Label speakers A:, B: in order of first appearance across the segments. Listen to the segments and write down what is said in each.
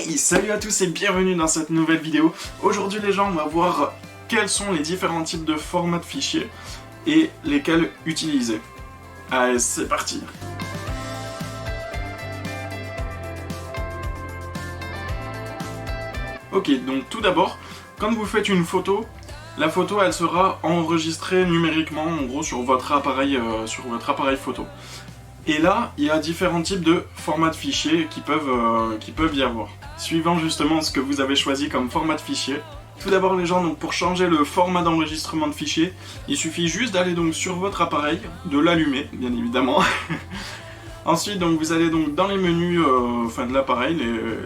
A: Hey, salut à tous et bienvenue dans cette nouvelle vidéo. Aujourd'hui les gens, on va voir quels sont les différents types de formats de fichiers et lesquels utiliser. Allez, c'est parti. Ok, donc tout d'abord, quand vous faites une photo, la photo elle sera enregistrée numériquement en gros sur votre appareil photo. Et là, il y a différents types de formats de fichiers qui peuvent y avoir. Suivant justement ce que vous avez choisi comme format de fichier. Tout d'abord les gens, donc pour changer le format d'enregistrement de fichier, il suffit juste d'aller donc sur votre appareil, de l'allumer, bien évidemment. Ensuite, donc vous allez donc dans les menus de l'appareil,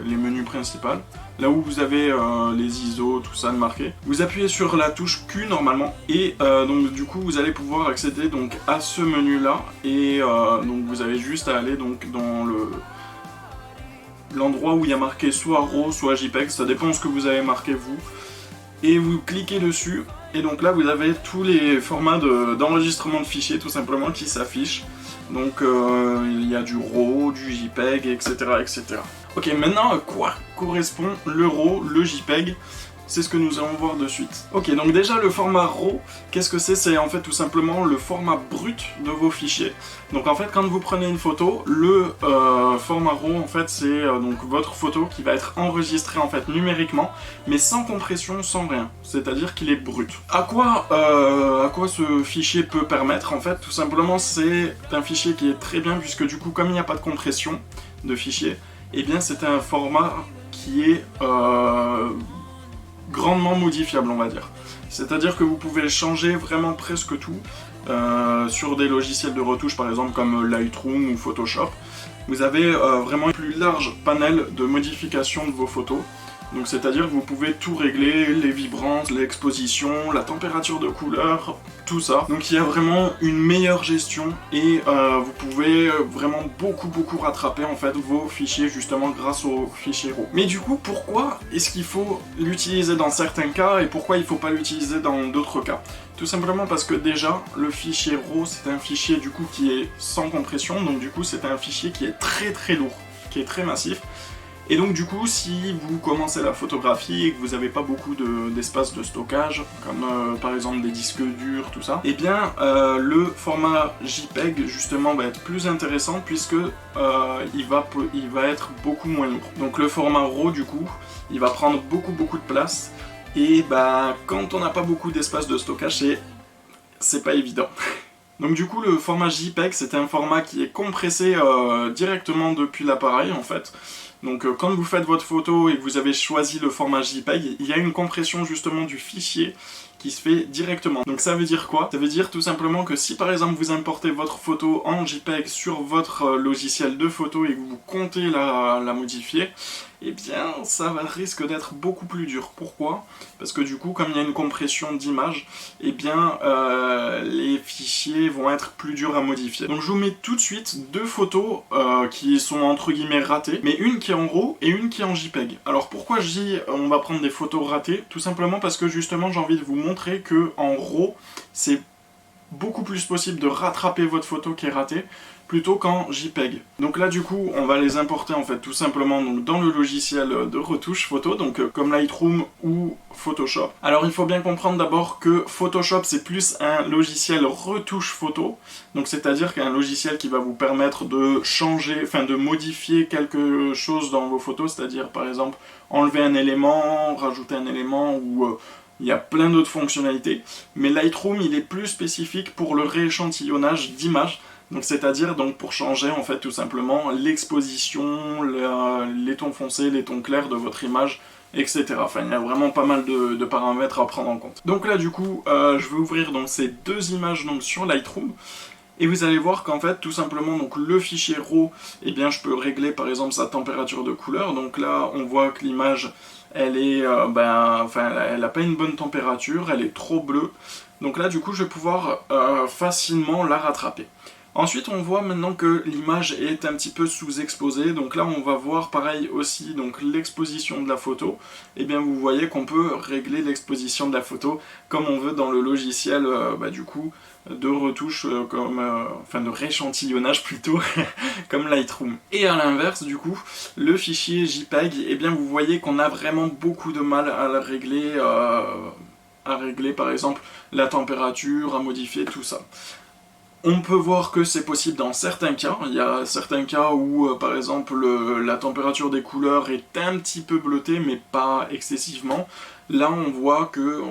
A: les menus principaux, là où vous avez les ISO, tout ça de marqué. Vous appuyez sur la touche Q normalement, et donc du coup vous allez pouvoir accéder donc à ce menu là, et donc vous avez juste à aller donc dans l'endroit où il y a marqué soit RAW, soit JPEG, ça dépend de ce que vous avez marqué vous, et vous cliquez dessus, et donc là vous avez tous les formats d'enregistrement de fichiers tout simplement qui s'affichent. Donc il y a du RAW, du JPEG, etc., etc. Ok, maintenant à quoi correspond le RAW, le JPEG? C'est ce que nous allons voir de suite. Ok, donc déjà le format RAW, qu'est-ce que c'est? C'est en fait tout simplement le format brut de vos fichiers. Donc en fait quand vous prenez une photo, le format RAW en fait c'est donc votre photo qui va être enregistrée en fait numériquement, mais sans compression, sans rien. C'est-à-dire qu'il est brut. À quoi ce fichier peut permettre? En fait tout simplement c'est un fichier qui est très bien puisque du coup comme il n'y a pas de compression de fichier, et bien c'est un format qui est grandement modifiable on va dire. C'est-à-dire que vous pouvez changer vraiment presque tout sur des logiciels de retouche par exemple comme Lightroom ou Photoshop. Vous avez vraiment un plus large panel de modification de vos photos. Donc c'est-à-dire que vous pouvez tout régler, les vibrances, l'exposition, la température de couleur, tout ça. Donc il y a vraiment une meilleure gestion et vous pouvez vraiment beaucoup rattraper en fait vos fichiers justement grâce aux fichiers RAW. Mais du coup pourquoi est-ce qu'il faut l'utiliser dans certains cas et pourquoi il ne faut pas l'utiliser dans d'autres cas? Tout simplement parce que déjà le fichier RAW c'est un fichier du coup qui est sans compression, donc du coup c'est un fichier qui est très lourd, qui est très massif. Et donc du coup, si vous commencez la photographie et que vous n'avez pas beaucoup d'espace de stockage, comme par exemple des disques durs, tout ça, et bien le format JPEG justement va être plus intéressant puisque il va être beaucoup moins lourd. Donc le format RAW du coup, il va prendre beaucoup de place et bah quand on n'a pas beaucoup d'espace de stockage, c'est pas évident. Donc du coup le format JPEG c'est un format qui est compressé directement depuis l'appareil en fait. Donc quand vous faites votre photo et que vous avez choisi le format JPEG, il y a une compression justement du fichier qui se fait directement. Donc ça veut dire quoi? Ça veut dire tout simplement que si par exemple vous importez votre photo en JPEG sur votre logiciel de photo et que vous comptez la modifier, eh bien ça risque d'être beaucoup plus dur. Pourquoi? Parce que du coup comme il y a une compression d'image, eh bien les fichiers vont être plus durs à modifier. Donc je vous mets tout de suite deux photos qui sont entre guillemets ratées, mais une qui est en RAW et une qui est en JPEG. Alors pourquoi je dis on va prendre des photos ratées? Tout simplement parce que justement j'ai envie de vous montrer que en RAW c'est beaucoup plus possible de rattraper votre photo qui est ratée plutôt qu'en JPEG. Donc là du coup on va les importer en fait tout simplement donc, dans le logiciel de retouche photo, donc comme Lightroom ou Photoshop. Alors il faut bien comprendre d'abord que Photoshop c'est plus un logiciel retouche photo, donc c'est-à-dire qu'un logiciel qui va vous permettre de changer, enfin de modifier quelque chose dans vos photos, c'est-à-dire par exemple enlever un élément, rajouter un élément ou il y a plein d'autres fonctionnalités, mais Lightroom il est plus spécifique pour le rééchantillonnage d'images, donc c'est-à-dire donc pour changer en fait tout simplement l'exposition, les tons foncés, les tons clairs de votre image, etc. Enfin il y a vraiment pas mal de paramètres à prendre en compte. Donc là du coup je vais ouvrir donc ces deux images donc sur Lightroom. Et vous allez voir qu'en fait, tout simplement, donc le fichier RAW, eh bien, je peux régler par exemple sa température de couleur. Donc là, on voit que l'image, elle est, elle n'a pas une bonne température, elle est trop bleue. Donc là du coup je vais pouvoir facilement la rattraper. Ensuite on voit maintenant que l'image est un petit peu sous-exposée, donc là on va voir pareil aussi donc l'exposition de la photo. Et bien vous voyez qu'on peut régler l'exposition de la photo comme on veut dans le logiciel du coup de retouche, enfin de rééchantillonnage plutôt, comme Lightroom. Et à l'inverse du coup, le fichier JPEG, et bien vous voyez qu'on a vraiment beaucoup de mal à le régler, par exemple la température, à modifier tout ça. On peut voir que c'est possible dans certains cas. Il y a certains cas où, par exemple, la température des couleurs est un petit peu bleutée, mais pas excessivement. Là, on voit que,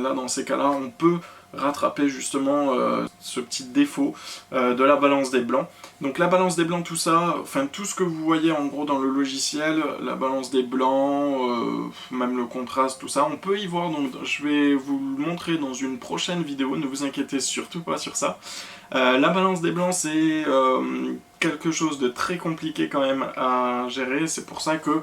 A: là, dans ces cas-là, on peut rattraper justement ce petit défaut de la balance des blancs. Donc la balance des blancs, tout ça, enfin tout ce que vous voyez en gros dans le logiciel, la balance des blancs, même le contraste, tout ça, on peut y voir, donc je vais vous le montrer dans une prochaine vidéo, ne vous inquiétez surtout pas sur ça. La balance des blancs, c'est quelque chose de très compliqué quand même à gérer, c'est pour ça que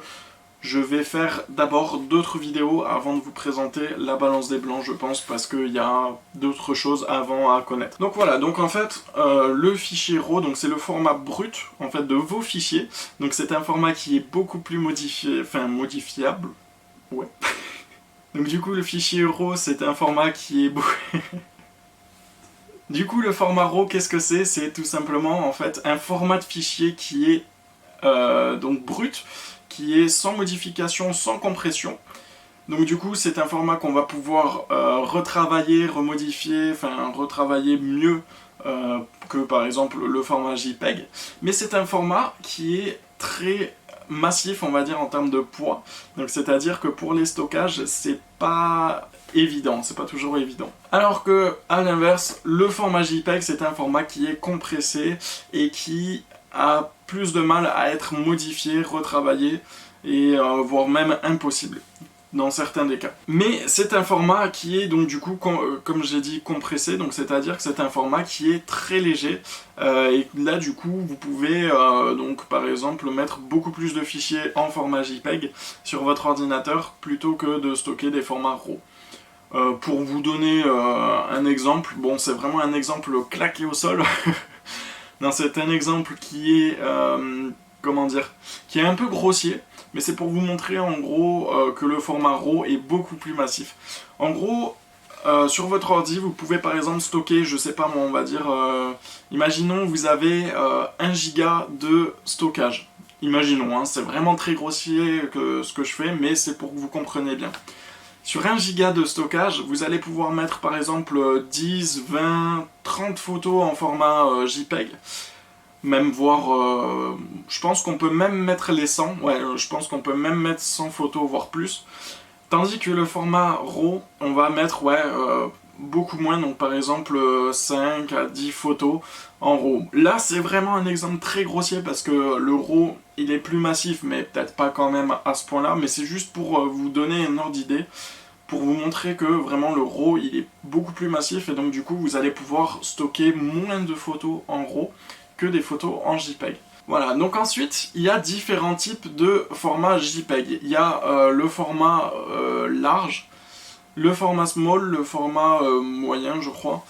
A: je vais faire d'abord d'autres vidéos avant de vous présenter la balance des blancs, je pense, parce qu'il y a d'autres choses avant à connaître. Donc voilà, donc en fait, le fichier RAW, donc c'est le format brut, en fait, de vos fichiers. Donc c'est un format qui est beaucoup plus modifiable. Ouais. Donc du coup, le fichier RAW, c'est un format qui est Du coup, le format RAW, qu'est-ce que c'est? C'est tout simplement, en fait, un format de fichier qui est donc brut, qui est sans modification, sans compression. Donc du coup, c'est un format qu'on va pouvoir retravailler, remodifier, enfin retravailler mieux que par exemple le format JPEG. Mais c'est un format qui est très massif, on va dire, en termes de poids. Donc c'est-à-dire que pour les stockages, c'est pas évident, c'est pas toujours évident. Alors que, à l'inverse, le format JPEG, c'est un format qui est compressé et qui a plus de mal à être modifié, retravaillé, et voire même impossible dans certains des cas. Mais c'est un format qui est donc du coup, comme j'ai dit, compressé, donc c'est-à-dire que c'est un format qui est très léger, et là du coup vous pouvez donc par exemple mettre beaucoup plus de fichiers en format JPEG sur votre ordinateur plutôt que de stocker des formats RAW. Pour vous donner un exemple, bon c'est vraiment un exemple claqué au sol, non, c'est un exemple qui est, comment dire, qui est un peu grossier, mais c'est pour vous montrer en gros que le format RAW est beaucoup plus massif. En gros, sur votre ordi, vous pouvez par exemple stocker, je sais pas moi, on va dire, imaginons vous avez 1 giga de stockage. Imaginons, hein, c'est vraiment très grossier ce que je fais, mais c'est pour que vous compreniez bien. Sur 1 giga de stockage, vous allez pouvoir mettre par exemple 10, 20, 30 photos en format JPEG. Même voir, je pense qu'on peut même mettre les 100, ouais, je pense qu'on peut même mettre 100 photos, voire plus. Tandis que le format RAW, on va mettre, ouais, beaucoup moins, donc par exemple 5 à 10 photos en RAW. Là, c'est vraiment un exemple très grossier parce que le RAW, il est plus massif, mais peut-être pas quand même à ce point-là, mais c'est juste pour vous donner un ordre d'idée, pour vous montrer que vraiment le RAW, il est beaucoup plus massif, et donc du coup, vous allez pouvoir stocker moins de photos en RAW que des photos en JPEG. Voilà, donc ensuite, il y a différents types de formats JPEG. Il y a le format large, le format small, le format moyen, je crois.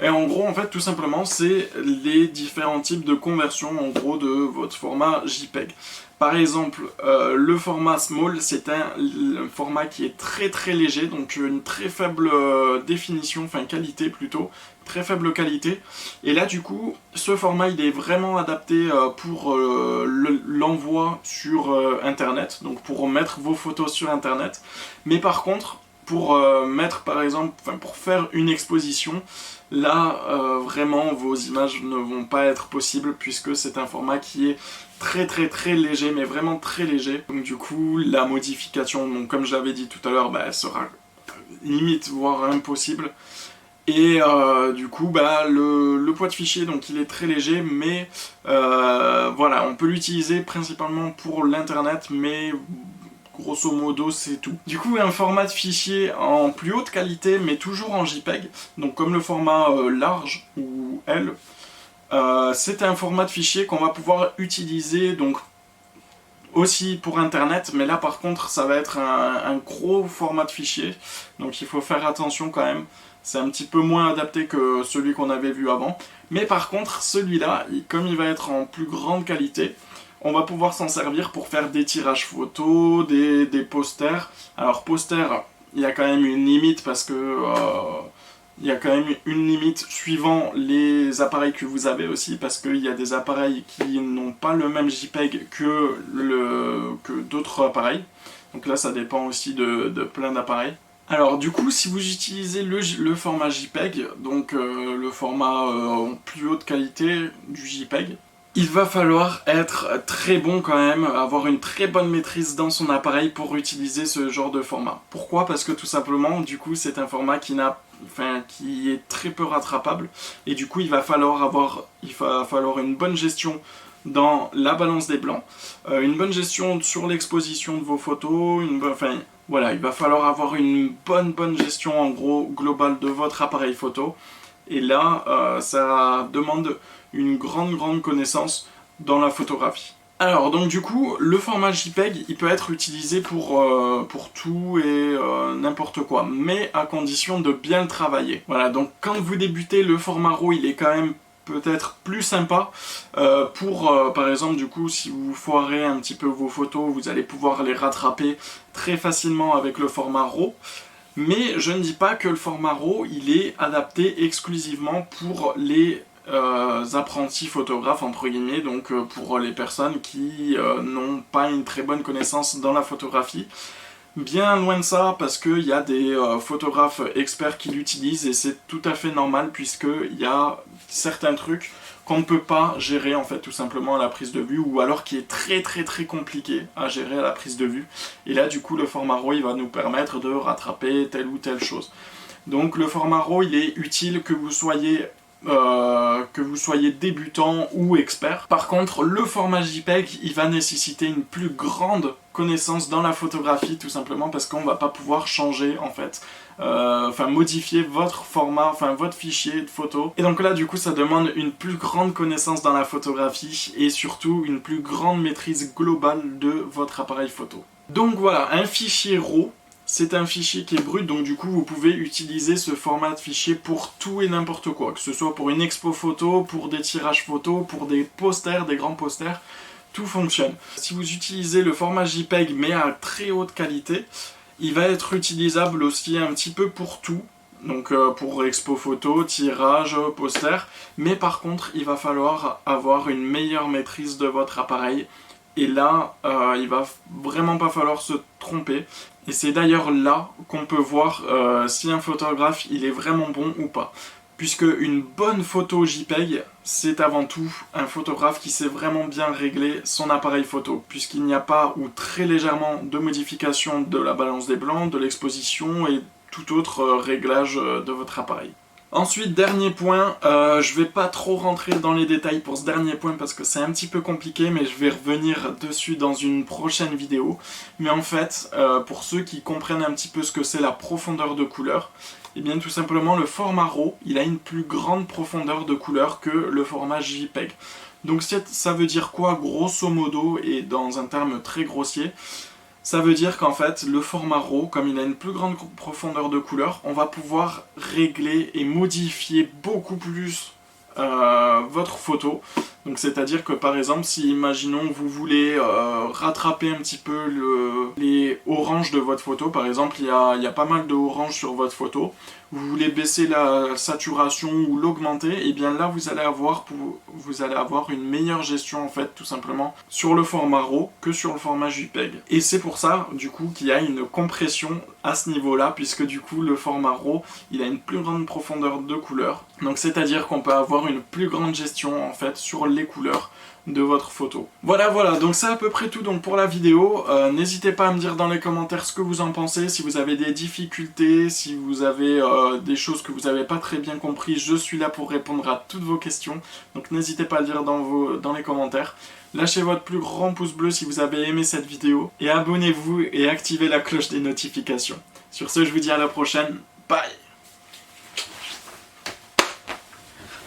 A: Et en gros, en fait, tout simplement, c'est les différents types de conversion, en gros, de votre format JPEG. Par exemple, le format small, c'est un format qui est très très léger, donc une très faible définition, enfin qualité plutôt, très faible qualité. Et là du coup, ce format il est vraiment adapté pour l'envoi sur internet, donc pour mettre vos photos sur internet. Mais par contre, pour mettre par exemple, pour faire une exposition, là vraiment vos images ne vont pas être possibles puisque c'est un format qui est très très très léger, mais vraiment très léger. Donc du coup, la modification, donc, comme je l'avais dit tout à l'heure, elle sera limite voire impossible. Et du coup, le poids de fichier, donc il est très léger, mais voilà, on peut l'utiliser principalement pour l'internet, mais grosso modo c'est tout. Du coup, un format de fichier en plus haute qualité, mais toujours en JPEG, donc comme le format large ou L, c'est un format de fichier qu'on va pouvoir utiliser donc aussi pour internet, mais là par contre ça va être un gros format de fichier, donc il faut faire attention quand même. C'est un petit peu moins adapté que celui qu'on avait vu avant, mais par contre celui-là, comme il va être en plus grande qualité, on va pouvoir s'en servir pour faire des tirages photos, des posters. Alors posters, il y a quand même une limite parce que il y a quand même une limite suivant les appareils que vous avez aussi, parce qu'il y a des appareils qui n'ont pas le même JPEG que d'autres appareils. Donc là ça dépend aussi de plein d'appareils. Alors du coup, si vous utilisez le format JPEG, donc le format en plus haute qualité du JPEG, il va falloir être très bon quand même, avoir une très bonne maîtrise dans son appareil pour utiliser ce genre de format. Pourquoi? Parce que tout simplement, du coup, c'est un format qui est très peu rattrapable, et du coup, il va falloir une bonne gestion dans la balance des blancs, une bonne gestion sur l'exposition de vos photos, voilà, il va falloir avoir une bonne gestion en gros globale de votre appareil photo. Et là, ça demande une grande connaissance dans la photographie. Alors donc du coup, le format JPEG, il peut être utilisé pour tout et n'importe quoi, mais à condition de bien le travailler. Voilà, donc quand vous débutez, le format RAW, il est quand même peut-être plus sympa par exemple, du coup, si vous foirez un petit peu vos photos, vous allez pouvoir les rattraper très facilement avec le format RAW. Mais je ne dis pas que le format RAW, il est adapté exclusivement pour les apprentis photographes, entre guillemets, donc pour les personnes qui n'ont pas une très bonne connaissance dans la photographie. Bien loin de ça, parce qu'il y a des photographes experts qui l'utilisent, et c'est tout à fait normal, puisqu'il y a certains trucs qu'on ne peut pas gérer en fait tout simplement à la prise de vue, ou alors qui est très compliqué à gérer à la prise de vue. Et là du coup le format RAW il va nous permettre de rattraper telle ou telle chose. Donc le format RAW il est utile que vous soyez débutant ou expert. Par contre, le format JPEG, il va nécessiter une plus grande connaissance dans la photographie, tout simplement parce qu'on va pas pouvoir changer en fait, modifier votre format, votre fichier de photo. Et donc là, du coup, ça demande une plus grande connaissance dans la photographie et surtout une plus grande maîtrise globale de votre appareil photo. Donc voilà, un fichier RAW. C'est un fichier qui est brut, donc du coup vous pouvez utiliser ce format de fichier pour tout et n'importe quoi, que ce soit pour une expo photo, pour des tirages photos, pour des posters, des grands posters, tout fonctionne. Si vous utilisez le format JPEG mais à très haute qualité, il va être utilisable aussi un petit peu pour tout, donc pour expo photo, tirage, poster, mais par contre il va falloir avoir une meilleure maîtrise de votre appareil. Et là, il va vraiment pas falloir se tromper. Et c'est d'ailleurs là qu'on peut voir si un photographe il est vraiment bon ou pas. Puisque une bonne photo JPEG, c'est avant tout un photographe qui sait vraiment bien régler son appareil photo. Puisqu'il n'y a pas ou très légèrement de modification de la balance des blancs, de l'exposition et tout autre réglage de votre appareil. Ensuite, dernier point, je vais pas trop rentrer dans les détails pour ce dernier point parce que c'est un petit peu compliqué, mais je vais revenir dessus dans une prochaine vidéo. Mais en fait, pour ceux qui comprennent un petit peu ce que c'est la profondeur de couleur, et bien tout simplement le format RAW, il a une plus grande profondeur de couleur que le format JPEG. Donc ça veut dire quoi grosso modo et dans un terme très grossier? Ça veut dire qu'en fait, le format RAW, comme il a une plus grande profondeur de couleur, on va pouvoir régler et modifier beaucoup plus votre photo. Donc c'est-à-dire que par exemple, si imaginons vous voulez rattraper un petit peu les oranges de votre photo, par exemple il y a pas mal de orange sur votre photo, vous voulez baisser la saturation ou l'augmenter, et bien là vous allez avoir une meilleure gestion en fait tout simplement sur le format RAW que sur le format JPEG. Et c'est pour ça du coup qu'il y a une compression à ce niveau-là, puisque du coup le format RAW il a une plus grande profondeur de couleur. Donc c'est-à-dire qu'on peut avoir une plus grande gestion en fait sur les couleurs de votre photo. Voilà, donc c'est à peu près tout donc pour la vidéo. N'hésitez pas à me dire dans les commentaires ce que vous en pensez, si vous avez des difficultés, si vous avez des choses que vous n'avez pas très bien compris, je suis là pour répondre à toutes vos questions. Donc n'hésitez pas à le dire dans les commentaires. Lâchez votre plus grand pouce bleu si vous avez aimé cette vidéo, et abonnez-vous et activez la cloche des notifications. Sur ce, je vous dis à la prochaine, bye!